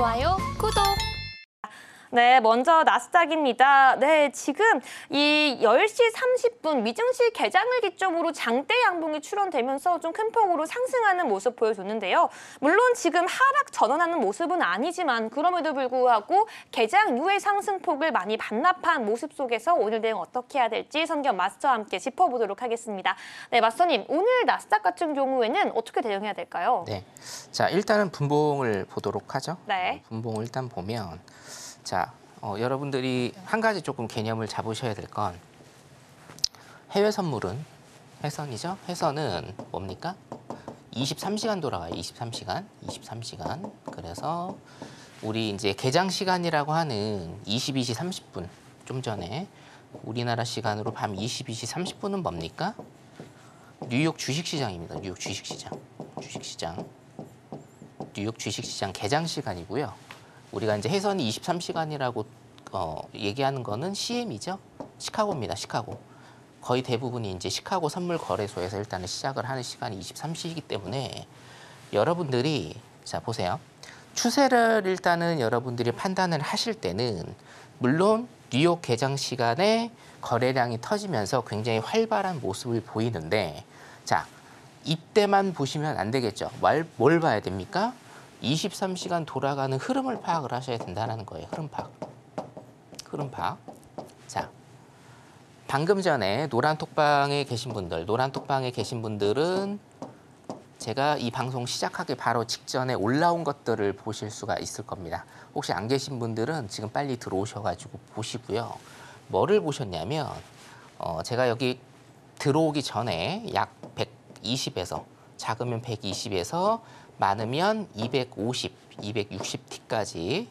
좋아요, 구독! 네, 먼저 나스닥입니다. 네, 지금 이 10시 30분 미증시 개장을 기점으로 장대 양봉이 출현되면서 좀 큰 폭으로 상승하는 모습 보여줬는데요. 물론 지금 하락 전환하는 모습은 아니지만 그럼에도 불구하고 개장 이후의 상승폭을 많이 반납한 모습 속에서 오늘 대응 어떻게 해야 될지 선경 마스터와 함께 짚어보도록 하겠습니다. 네, 마스터님, 오늘 나스닥 같은 경우에는 어떻게 대응해야 될까요? 네, 자 일단은 분봉을 보도록 하죠. 네. 분봉을 일단 보면 자 여러분들이 한 가지 조금 개념을 잡으셔야 될 건 해외 선물은 해선이죠. 해선은 뭡니까? 23시간 돌아가요. 23시간. 그래서 우리 이제 개장 시간이라고 하는 22시 30분 좀 전에 우리나라 시간으로 밤 22시 30분은 뭡니까? 뉴욕 주식시장입니다. 뉴욕 주식시장. 뉴욕 주식시장 개장 시간이고요. 우리가 이제 해선이 23시간이라고 얘기하는 거는 CM이죠. 시카고입니다. 시카고. 거의 대부분이 이제 시카고 선물 거래소에서 일단은 시작을 하는 시간이 23시이기 때문에 여러분들이 자 보세요. 추세를 일단은 여러분들이 판단을 하실 때는 물론 뉴욕 개장 시간에 거래량이 터지면서 굉장히 활발한 모습을 보이는데 자 이때만 보시면 안 되겠죠. 뭘 봐야 됩니까? 23시간 돌아가는 흐름을 파악을 하셔야 된다는 거예요. 흐름 파악. 자, 방금 전에 노란톡방에 계신 분들은 제가 이 방송 시작하기 바로 직전에 올라온 것들을 보실 수가 있을 겁니다. 혹시 안 계신 분들은 지금 빨리 들어오셔가지고 보시고요. 뭐를 보셨냐면 제가 여기 들어오기 전에 약 120에서 작으면 120에서 많으면 250, 260T까지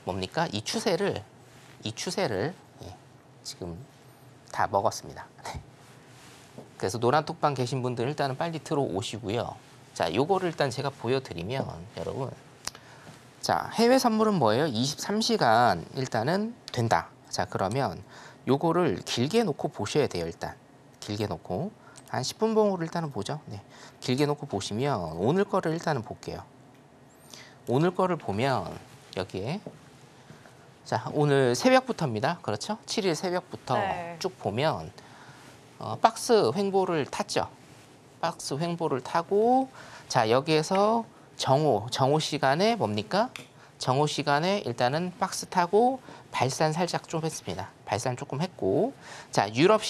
뭡니까? 이 추세를 지금 다 먹었습니다. 그래서 노란톡방 계신 분들 일단은 빨리 들어오시고요. 자, 요거를 일단 제가 보여드리면 여러분, 자 해외 선물은 뭐예요? 23시간 일단은 된다. 자 그러면 요거를 길게 놓고 보셔야 돼요. 일단 길게 놓고 한 10분 봉으로 일단은 보죠. 네. 길게 놓고 보시면 오늘 거를 일단은 볼게요. 오늘 거를 보면 여기에 자 오늘 새벽부터입니다. 그렇죠? 7일 새벽부터 네. 쭉 보면 박스 횡보를 탔죠. 박스 횡보를 타고 자 여기에서 정오 시간에 뭡니까? 정오 시간에 일단은 박스 타고 발산 살짝 좀 했습니다. 발산 조금 했고 자 유럽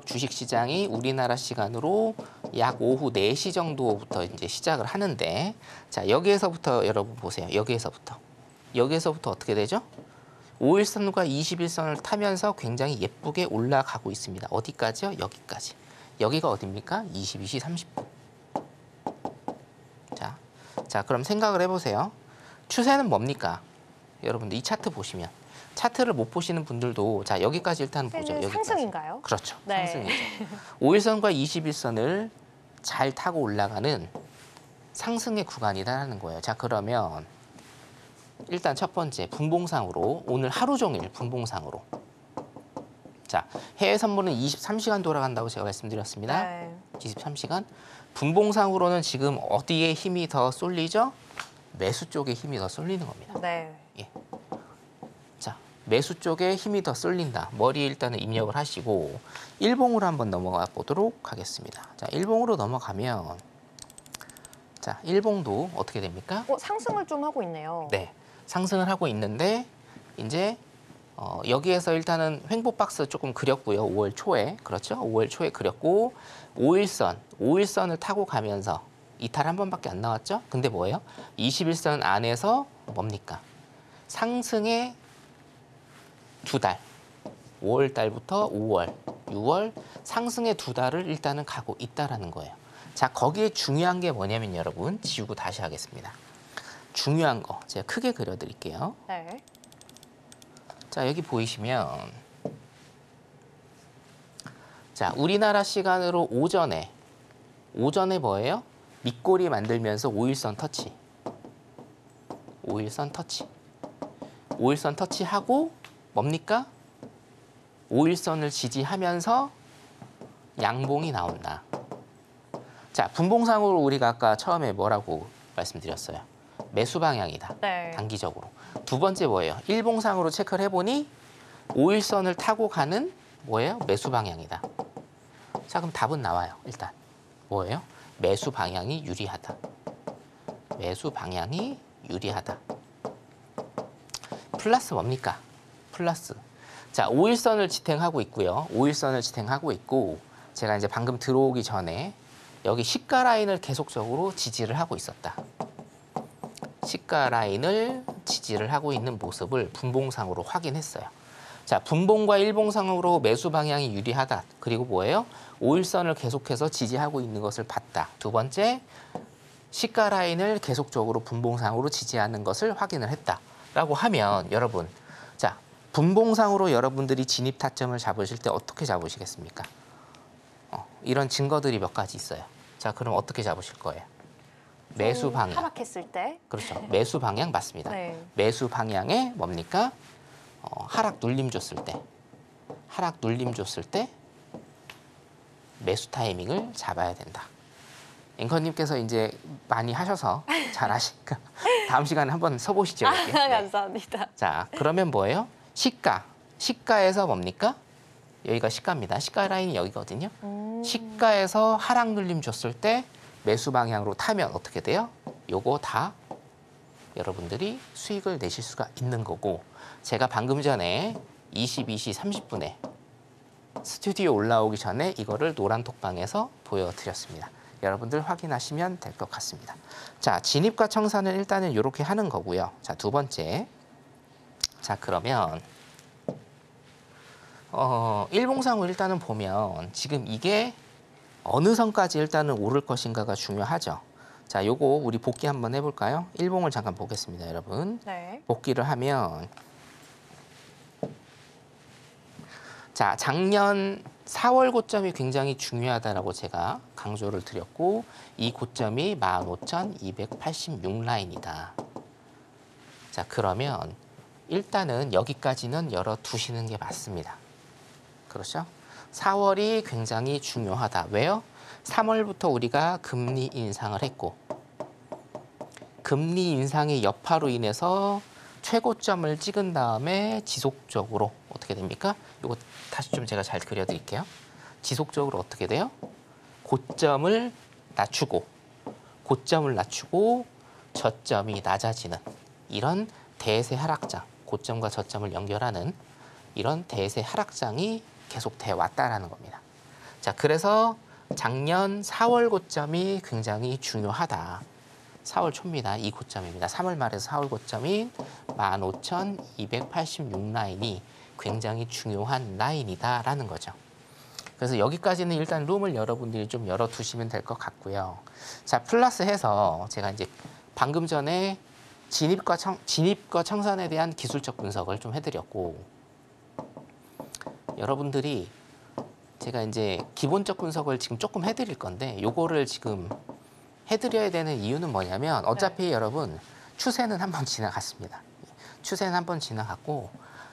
주식시장이 우리나라 시간으로 약 오후 4시 정도부터 이제 시작을 하는데 자 여기에서부터 여러분 보세요. 여기에서부터 어떻게 되죠? 5일선과 21선을 타면서 굉장히 예쁘게 올라가고 있습니다. 어디까지요? 여기까지. 여기가 어디입니까? 22시 30분. 자 그럼 생각을 해보세요. 추세는 뭡니까? 여러분들 이 차트 보시면 차트를 못 보시는 분들도 자 여기까지 일단 보죠. 여기까지. 상승인가요? 그렇죠. 네. 상승이죠. 5일선과 21선을 잘 타고 올라가는 상승의 구간이라는 거예요. 자 그러면 일단 첫 번째 분봉상으로 오늘 하루 종일 분봉상으로 자 해외 선물은 23시간 돌아간다고 제가 말씀드렸습니다. 네. 23시간 분봉상으로는 지금 어디에 힘이 더 쏠리죠? 매수 쪽에 힘이 더 쏠리는 겁니다. 네. 예. 자, 매수 쪽에 힘이 더 쏠린다. 머리에 일단은 입력을 하시고 일봉으로 한번 넘어가 보도록 하겠습니다. 자, 일봉으로 넘어가면 자, 일봉도 어떻게 됩니까? 상승을 좀 하고 있네요. 네, 상승을 하고 있는데 이제 여기에서 일단은 횡보 박스 조금 그렸고요. 5월 초에 그렇죠? 5월 초에 그렸고 5일선을 타고 가면서 이탈 한 번밖에 안 나왔죠? 근데 뭐예요? 21선 안에서 뭡니까? 상승의 2달. 5월 달부터 5월, 6월 상승의 2달을 일단은 가고 있다라는 거예요. 자, 거기에 중요한 게 뭐냐면 여러분, 지우고 다시 하겠습니다. 중요한 거 제가 크게 그려드릴게요. 네. 자, 여기 보이시면 자, 우리나라 시간으로 오전에 뭐예요? 밑꼬리 만들면서 5일선 터치. 5일선 터치하고 뭡니까? 5일선을 지지하면서 양봉이 나온다. 자, 분봉상으로 우리가 아까 처음에 뭐라고 말씀드렸어요? 매수 방향이다. 네. 단기적으로. 두 번째 뭐예요? 일봉상으로 체크를 해보니 5일선을 타고 가는 뭐예요? 매수 방향이다. 자, 그럼 답은 나와요. 일단 뭐예요? 매수 방향이 유리하다. 매수 방향이 유리하다. 플러스 뭡니까? 플러스. 자, 5일선을 지탱하고 있고요. 5일선을 지탱하고 있고 제가 이제 방금 들어오기 전에 여기 시가 라인을 계속적으로 지지를 하고 있었다. 시가 라인을 지지를 하고 있는 모습을 분봉상으로 확인했어요. 자, 분봉과 일봉상으로 매수 방향이 유리하다. 그리고 뭐예요? 5일선을 계속해서 지지하고 있는 것을 봤다. 두 번째, 시가 라인을 계속적으로 분봉상으로 지지하는 것을 확인을 했다라고 하면 여러분, 자, 분봉상으로 여러분들이 진입 타점을 잡으실 때 어떻게 잡으시겠습니까? 이런 증거들이 몇 가지 있어요. 자, 그럼 어떻게 잡으실 거예요? 매수 방향. 하락했을 때. 그렇죠. 매수 방향 맞습니다. 네. 매수 방향에 뭡니까? 하락 눌림 줬을 때. 하락 눌림 줬을 때 매수 타이밍을 잡아야 된다. 앵커님께서 이제 많이 하셔서 잘 아시니까 다음 시간에 한번 써보시죠. 이렇게. 네. 감사합니다. 자, 그러면 뭐예요? 시가. 시가에서 뭡니까? 여기가 시가입니다. 시가 라인이 여기거든요. 시가에서 하락 눌림 줬을 때 매수 방향으로 타면 어떻게 돼요? 요거 다 여러분들이 수익을 내실 수가 있는 거고 제가 방금 전에 22시 30분에 스튜디오 올라오기 전에 이거를 노란 톡방에서 보여드렸습니다. 여러분들 확인하시면 될 것 같습니다. 자, 진입과 청산은 일단은 이렇게 하는 거고요. 자, 두 번째. 자, 그러면 일봉상으로 일단은 보면 지금 이게 어느 선까지 일단은 오를 것인가가 중요하죠. 자, 요거 우리 복귀 한번 해볼까요? 일봉을 잠깐 보겠습니다, 여러분. 네. 복귀를 하면 자, 작년 4월 고점이 굉장히 중요하다라고 제가 강조를 드렸고 이 고점이 15,286 라인이다. 자, 그러면 일단은 여기까지는 열어두시는 게 맞습니다. 그렇죠? 4월이 굉장히 중요하다. 왜요? 3월부터 우리가 금리 인상을 했고 금리 인상의 여파로 인해서 최고점을 찍은 다음에 지속적으로 어떻게 됩니까? 이거 다시 좀 제가 잘 그려드릴게요. 지속적으로 어떻게 돼요? 고점을 낮추고 저점이 낮아지는 이런 대세 하락장, 고점과 저점을 연결하는 이런 대세 하락장이 계속돼 왔다라는 겁니다. 자, 그래서 작년 4월 고점이 굉장히 중요하다. 4월 초입니다. 이 고점입니다. 3월 말에서 4월 고점인 15,286 라인이 굉장히 중요한 라인이다라는 거죠. 그래서 여기까지는 일단 룸을 여러분들이 좀 열어두시면 될 것 같고요. 자, 플러스해서 제가 이제 방금 전에 진입과 청산에 대한 기술적 분석을 좀 해드렸고 여러분들이 제가 이제 기본적 분석을 지금 조금 해드릴 건데 요거를 지금 해드려야 되는 이유는 뭐냐면 어차피 여러분 추세는 한번 지나갔습니다. 추세는 한번 지나갔고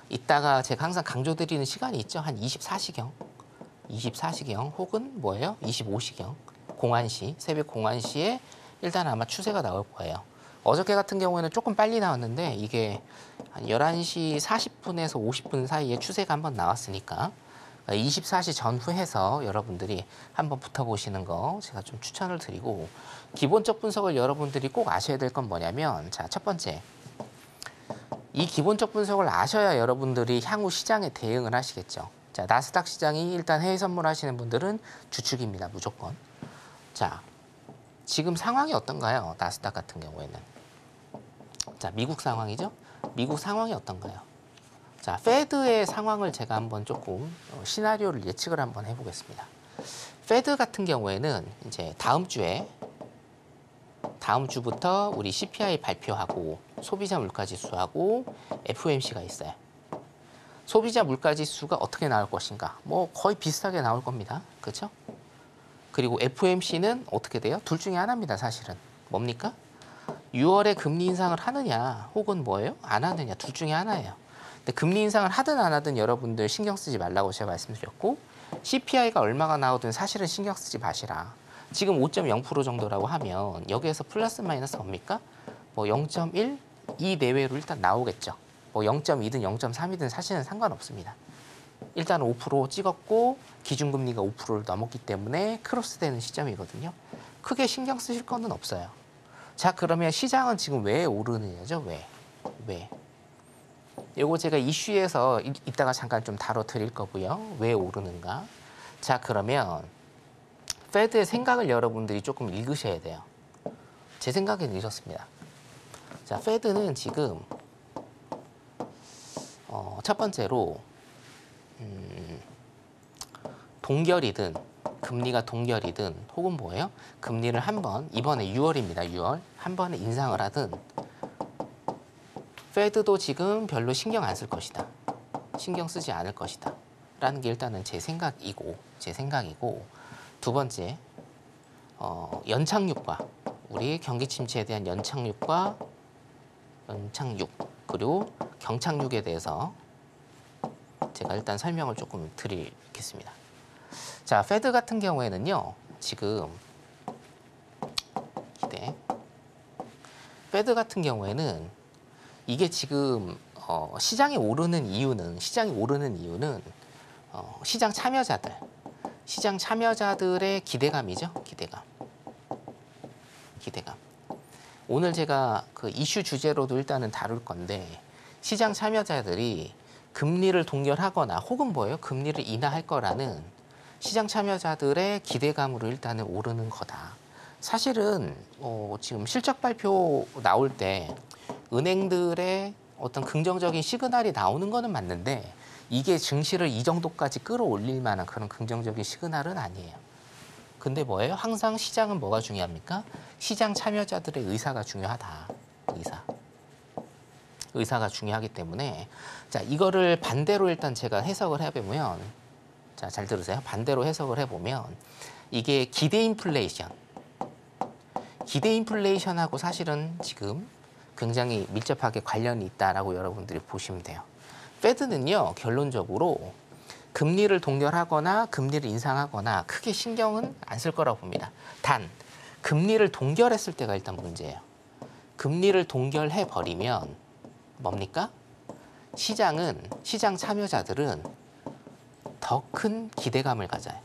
이따가 제가 항상 강조드리는 시간이 있죠. 한 24시경 혹은 뭐예요? 25시경 공안시 새벽 공안시에 일단 아마 추세가 나올 거예요. 어저께 같은 경우에는 조금 빨리 나왔는데 이게 한 11시 40분에서 50분 사이에 추세가 한번 나왔으니까 24시 전후해서 여러분들이 한번 붙어보시는 거 제가 좀 추천을 드리고 기본적 분석을 여러분들이 꼭 아셔야 될 건 뭐냐면 자, 첫 번째 이 기본적 분석을 아셔야 여러분들이 향후 시장에 대응을 하시겠죠. 자, 나스닥 시장이 일단 해외 선물하시는 분들은 주축입니다. 무조건. 자, 지금 상황이 어떤가요? 나스닥 같은 경우에는. 자, 미국 상황이죠. 미국 상황이 어떤가요? 자, 페드의 상황을 제가 한번 조금 시나리오를 예측을 한번 해보겠습니다. 페드 같은 경우에는 이제 다음 주부터 우리 CPI 발표하고 소비자 물가지수하고 FOMC가 있어요. 소비자 물가지수가 어떻게 나올 것인가? 뭐 거의 비슷하게 나올 겁니다. 그렇죠? 그리고 FOMC는 어떻게 돼요? 둘 중에 하나입니다. 사실은 뭡니까? 6월에 금리 인상을 하느냐 혹은 뭐예요? 안 하느냐 둘 중에 하나예요. 근데 금리 인상을 하든 안 하든 여러분들 신경 쓰지 말라고 제가 말씀드렸고 CPI가 얼마가 나오든 사실은 신경 쓰지 마시라. 지금 5.0% 정도라고 하면 여기에서 플러스 마이너스 뭡니까? 뭐 0.1, 2 내외로 일단 나오겠죠. 뭐 0.2든 0.3이든 사실은 상관없습니다. 일단 5% 찍었고 기준금리가 5%를 넘었기 때문에 크로스되는 시점이거든요. 크게 신경 쓰실 거는 없어요. 자, 그러면 시장은 지금 왜 오르느냐죠? 왜? 요거 제가 이슈에서 이따가 잠깐 좀 다뤄드릴 거고요. 왜 오르는가? 자, 그러면 페드의 생각을 여러분들이 조금 읽으셔야 돼요. 제 생각에는 이렇습니다. 자, 페드는 지금 첫 번째로 동결이든 금리가 동결이든 혹은 뭐예요? 금리를 한번 이번에 6월입니다. 6월 한 번에 인상을 하든 페드도 지금 별로 신경 안 쓸 것이다. 신경 쓰지 않을 것이다. 라는 게 일단은 제 생각이고 두 번째 연착륙과 우리 경기 침체에 대한 연착륙 그리고 경착륙에 대해서 제가 일단 설명을 조금 드리겠습니다. 자, 페드 같은 경우에는요, 지금 페드 같은 경우에는 이게 지금 시장이 오르는 이유는 시장 참여자들의 기대감이죠. 기대감. 오늘 제가 그 이슈 주제로도 일단은 다룰 건데 시장 참여자들이 금리를 동결하거나 혹은 뭐예요? 금리를 인하할 거라는 시장 참여자들의 기대감으로 일단은 오르는 거다. 사실은 지금 실적 발표 나올 때 은행들의 어떤 긍정적인 시그널이 나오는 거는 맞는데 이게 증시를 이 정도까지 끌어올릴 만한 그런 긍정적인 시그널은 아니에요. 근데 뭐예요? 항상 시장은 뭐가 중요합니까? 시장 참여자들의 의사가 중요하다. 의사가 중요하기 때문에 자, 이거를 반대로 일단 제가 해석을 해보면 자, 잘 들으세요. 반대로 해석을 해보면 이게 기대 인플레이션하고 사실은 지금 굉장히 밀접하게 관련이 있다라고 여러분들이 보시면 돼요. 페드는요, 결론적으로 금리를 동결하거나 금리를 인상하거나 크게 신경은 안 쓸 거라고 봅니다. 단, 금리를 동결했을 때가 일단 문제예요. 금리를 동결해버리면 뭡니까? 시장 참여자들은 더 큰 기대감을 가져요.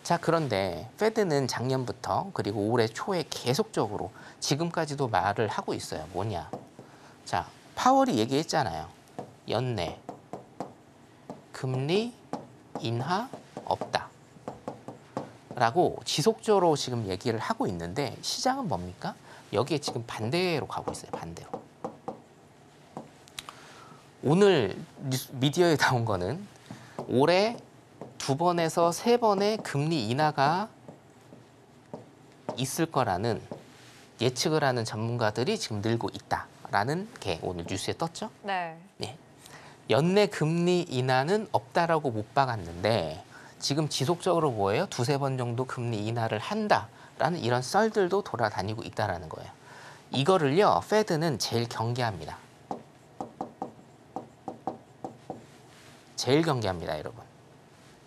자, 그런데 페드는 작년부터 그리고 올해 초에 계속적으로 지금까지도 말을 하고 있어요. 뭐냐? 자, 파월이 얘기했잖아요. 연내 금리 인하 없다. 라고 지속적으로 지금 얘기를 하고 있는데 시장은 뭡니까? 여기에 지금 반대로 가고 있어요. 반대로. 오늘 미디어에 나온 거는 올해 2번에서 3번의 금리 인하가 있을 거라는 예측을 하는 전문가들이 지금 늘고 있다라는 게 오늘 뉴스에 떴죠. 네. 연내 금리 인하는 없다라고 못 박았는데 지금 지속적으로 뭐예요? 2-3번 정도 금리 인하를 한다라는 이런 썰들도 돌아다니고 있다라는 거예요. 이거를요, 페드는 제일 경계합니다. 여러분.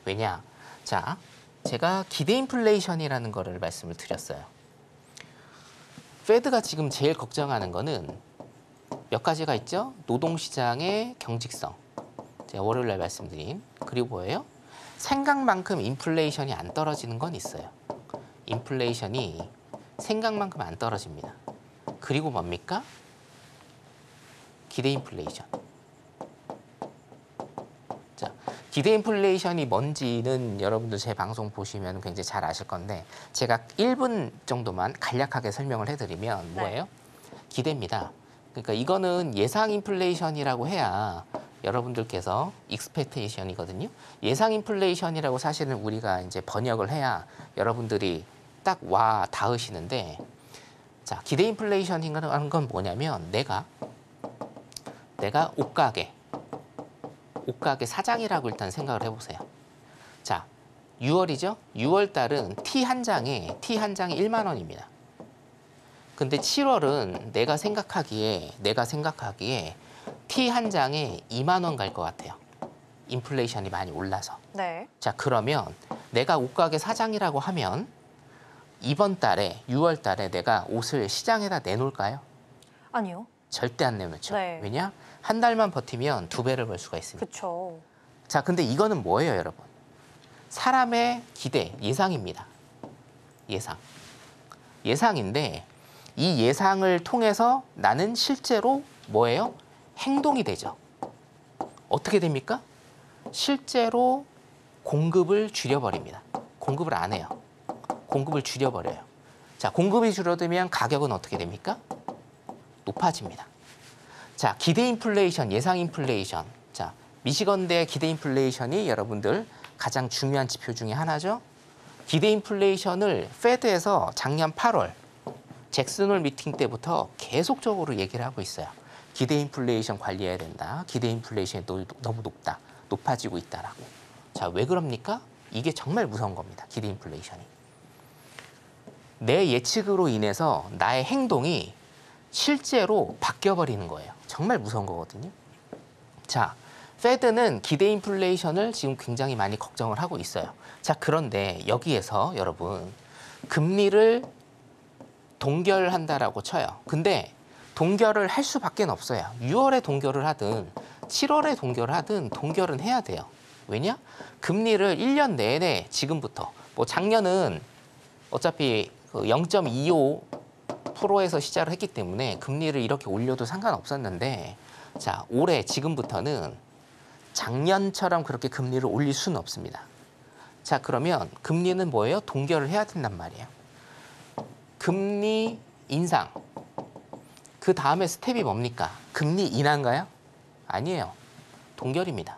왜냐? 자, 제가 기대 인플레이션이라는 거를 말씀을 드렸어요. 페드가 지금 제일 걱정하는 거는 몇 가지가 있죠? 노동시장의 경직성. 제가 월요일 날 말씀드린. 그리고 뭐예요? 생각만큼 인플레이션이 안 떨어지는 건 있어요. 인플레이션이 생각만큼 안 떨어집니다. 그리고 뭡니까? 기대 인플레이션. 자, 기대 인플레이션이 뭔지는 여러분들 제 방송 보시면 굉장히 잘 아실 건데 제가 1분 정도만 간략하게 설명을 해드리면 뭐예요? 기대입니다. 그러니까 이거는 예상 인플레이션이라고 해야 여러분들께서 익스펙테이션이거든요. 예상 인플레이션이라고 사실은 우리가 이제 번역을 해야 여러분들이 딱 와 닿으시는데 자, 기대 인플레이션이라는 건 뭐냐면 내가 옷가게 사장이라고 일단 생각을 해보세요. 자, 6월이죠? 6월 달은 티 한 장에 1만 원입니다. 근데 7월은 내가 생각하기에 티 한 장에 2만 원 갈 것 같아요. 인플레이션이 많이 올라서. 네. 자, 그러면 내가 옷가게 사장이라고 하면 이번 달에 6월 달에 내가 옷을 시장에다 내놓을까요? 아니요. 절대 안 내놓죠. 네. 왜냐? 한 달만 버티면 2배를 벌 수가 있으니까. 그렇죠. 자, 근데 이거는 뭐예요, 여러분? 사람의 기대, 예상입니다. 예상. 예상인데 이 예상을 통해서 나는 실제로 뭐예요? 행동이 되죠. 어떻게 됩니까? 실제로 공급을 줄여버립니다. 공급을 안 해요. 공급을 줄여버려요. 자, 공급이 줄어들면 가격은 어떻게 됩니까? 높아집니다. 자, 기대 인플레이션, 예상 인플레이션. 자, 미시건대 기대 인플레이션이 여러분들 가장 중요한 지표 중에 하나죠. 기대 인플레이션을 페드에서 작년 8월 잭슨 홀 미팅 때부터 계속적으로 얘기를 하고 있어요. 기대 인플레이션 관리해야 된다. 기대 인플레이션이 너무 높다. 높아지고 있다라고. 자, 왜 그럽니까? 이게 정말 무서운 겁니다. 기대 인플레이션이. 내 예측으로 인해서 나의 행동이 실제로 바뀌어버리는 거예요. 정말 무서운 거거든요. 자, 페드는 기대 인플레이션을 지금 굉장히 많이 걱정을 하고 있어요. 자, 그런데 여기에서 여러분 금리를 동결한다라고 쳐요. 근데 동결을 할 수밖에 없어요. 6월에 동결을 하든 7월에 동결을 하든 동결은 해야 돼요. 왜냐? 금리를 1년 내내 지금부터 뭐 작년은 어차피 0.25%에서 시작을 했기 때문에 금리를 이렇게 올려도 상관없었는데 자, 올해 지금부터는 작년처럼 그렇게 금리를 올릴 수는 없습니다. 자, 그러면 금리는 뭐예요? 동결을 해야 된단 말이에요. 금리 인상. 그 다음에 스텝이 뭡니까? 금리 인하인가요? 아니에요. 동결입니다.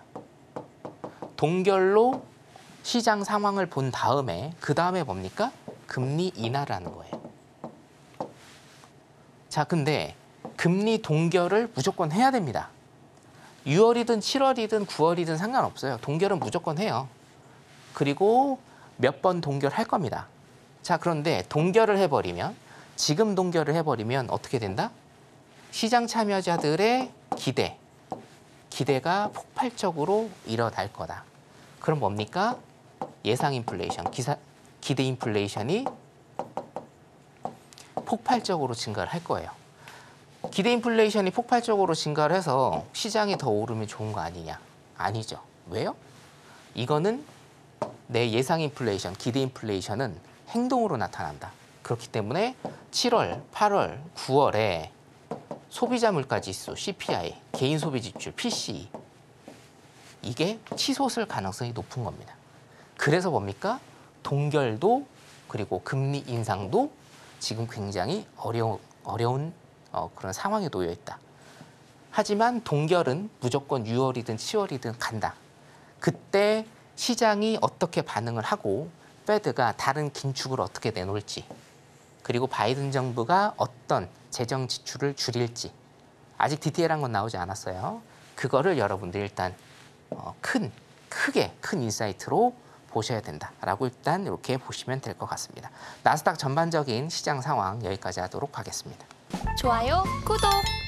동결로 시장 상황을 본 다음에 그 다음에 뭡니까? 금리 인하라는 거예요. 자, 근데 금리 동결을 무조건 해야 됩니다. 6월이든 7월이든 9월이든 상관없어요. 동결은 무조건 해요. 그리고 몇 번 동결할 겁니다. 자, 그런데 동결을 해버리면 지금 동결을 해버리면 어떻게 된다? 시장 참여자들의 기대가 폭발적으로 일어날 거다. 그럼 뭡니까? 예상 인플레이션, 기대 인플레이션이 폭발적으로 증가를 할 거예요. 기대 인플레이션이 폭발적으로 증가를 해서 시장이 더 오르면 좋은 거 아니냐? 아니죠. 왜요? 이거는 내 예상 인플레이션, 기대 인플레이션은 행동으로 나타난다. 그렇기 때문에 7월, 8월, 9월에 소비자 물가지수, CPI, 개인 소비 지출, PCE 이게 치솟을 가능성이 높은 겁니다. 그래서 뭡니까? 동결도 그리고 금리 인상도 지금 굉장히 어려운 그런 상황에 놓여 있다. 하지만 동결은 무조건 6월이든 7월이든 간다. 그때 시장이 어떻게 반응을 하고 페드가 다른 긴축을 어떻게 내놓을지 그리고 바이든 정부가 어떤 재정 지출을 줄일지 아직 디테일한 건 나오지 않았어요. 그거를 여러분들 일단 크게 큰 인사이트로 보셔야 된다라고 일단 이렇게 보시면 될 것 같습니다. 나스닥 전반적인 시장 상황 여기까지 하도록 하겠습니다. 좋아요, 구독!